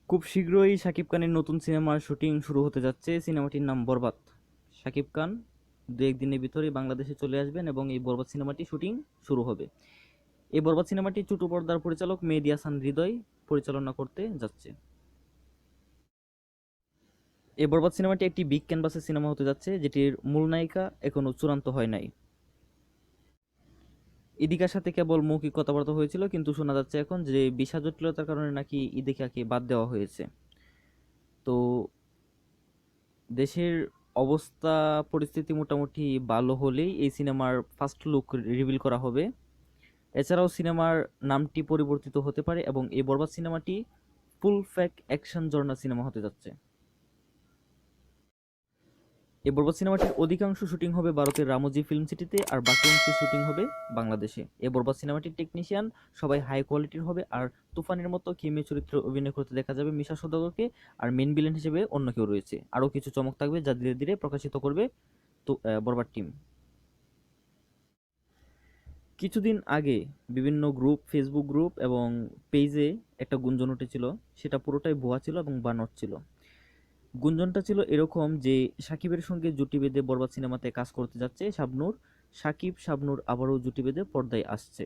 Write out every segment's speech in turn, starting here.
খুব শীঘ্রই শাকিব খানের নতুন সিনেমার শুটিং শুরু হতে যাচ্ছে। সিনেমাটির নাম বরবাদ। শাকিব খান দু একদিনের ভিতরেই বাংলাদেশে চলে আসবেন এবং এই বরবাদ সিনেমাটি শুটিং শুরু হবে। এই বরবাদ সিনেমাটি ছোট পর্দার পরিচালক মেহেদী হাসান হৃদয় পরিচালনা করতে যাচ্ছে। এই বরবাদ সিনেমাটি একটি বিগ ক্যানভাসের সিনেমা হতে যাচ্ছে, যেটির মূল নায়িকা এখনো চূড়ান্ত হয় নাই। ইদিকার সাথে কেবল মৌখিক কথাবার্তা হয়েছিল, কিন্তু শোনা যাচ্ছে এখন যে ভিসা জটিলতার কারণে নাকি ইদিকাকে বাদ দেওয়া হয়েছে। তো দেশের অবস্থা পরিস্থিতি মোটামুটি ভালো হলেই এই সিনেমার ফার্স্ট লুক রিভিল করা হবে। এছাড়াও সিনেমার নামটি পরিবর্তিত হতে পারে এবং এই বরবাদ সিনেমাটি ফুল ফ্যাক অ্যাকশন জর্না সিনেমা হতে যাচ্ছে। এই বরবাদ সিনেমাটির অধিকাংশ শুটিং হবে ভারতের রামোজি ফিল্ম সিটিতে, আর বাকি অংশের শুটিং হবে বাংলাদেশে। এই বরবাদ সিনেমাটির টেকনিশিয়ান সবাই হাই কোয়ালিটির হবে, আর তুফানের মতো কেমিও চরিত্রে অভিনয় করতে দেখা যাবে মিশা সওদাগরকে। আর মেন ভিলেন হিসেবে অন্য কেউ রয়েছে। আরও কিছু চমক থাকবে যা ধীরে ধীরে প্রকাশিত করবে তো বরবাদ টিম। কিছুদিন আগে বিভিন্ন গ্রুপ, ফেসবুক গ্রুপ এবং পেজে একটা গুঞ্জন উঠেছিল। সেটা পুরোটাই ভুয়া ছিল এবং বানোয়াট ছিল। গুঞ্জনটা ছিল এরকম যে সাকিবের সঙ্গে জুটি বেঁধে বরবাদ সিনেমাতে কাজ করতে যাচ্ছে শাবনূর। সাকিব শাবনূর আবারও জুটি বেঁধে পর্দায় আসছে।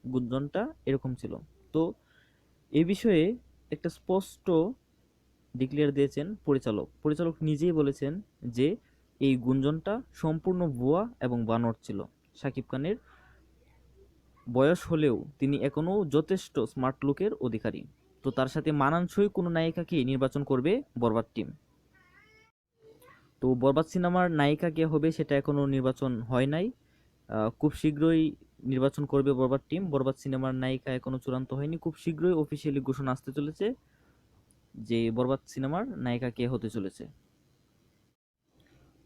গুঞ্জনটা এরকম ছিল। তো এ বিষয়ে একটা স্পষ্ট ডিক্লেয়ার দিয়েছেন পরিচালক। পরিচালক নিজেই বলেছেন যে এই গুঞ্জনটা সম্পূর্ণ ভুয়া এবং বানোয়াট ছিল। সাকিব খানের বয়স হলেও তিনি এখনও যথেষ্ট স্মার্ট লুকের অধিকারী। তো তার সাথে মানানসই কোনো নায়িকাকে নির্বাচন করবে বরবাদ টিম। তো বরবাদ সিনেমার নায়িকা কে হবে সেটা এখনো নির্বাচন হয় নাই। খুব শীঘ্রই নির্বাচন করবে বরবাদ টিম। বরবাদ সিনেমার নায়িকা এখনো চূড়ান্ত হয়নি। খুব শীঘ্রই অফিসিয়ালি ঘোষণা আসতে চলেছে যে বরবাদ সিনেমার নায়িকা কে হতে চলেছে।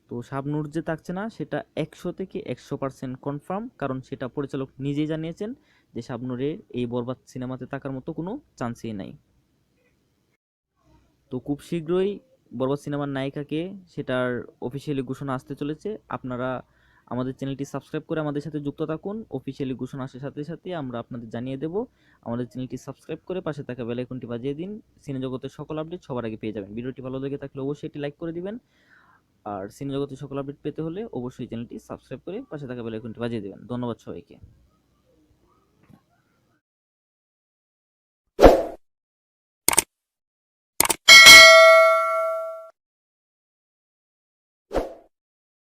তো শাবনূর যে থাকছে না সেটা 100% কনফার্ম, কারণ সেটা পরিচালক নিজেই জানিয়েছেন যে শাবনূরের এই বরবাদ সিনেমাতে থাকার মতো কোনো চান্সই নাই। তো খুব শীঘ্রই বরবাদ সিনেমার নায়িকাকে সেটার অফিসিয়ালি ঘোষণা আসতে চলেছে। আপনারা আমাদের চ্যানেলটি সাবস্ক্রাইব করে আমাদের সাথে যুক্ত থাকুন। অফিসিয়ালি ঘোষণা আসার সাথে সাথে আমরা আপনাদের জানিয়ে দেব। আমাদের চ্যানেলটি সাবস্ক্রাইব করে পাশে থাকা বেল আইকনটি বাজিয়ে দিন। সিনে জগতের সকল আপডেট সবার আগে পেয়ে যাবেন। ভিডিওটি ভালো লেগে থাকলে অবশ্যই এটি লাইক করে দিবেন। আর সিনে জগতের সকল আপডেট পেতে হলে অবশ্যই চ্যানেলটি সাবস্ক্রাইব করে পাশে থাকা বেল আইকনটি বাজিয়ে দিবেন। ধন্যবাদ সবাইকে।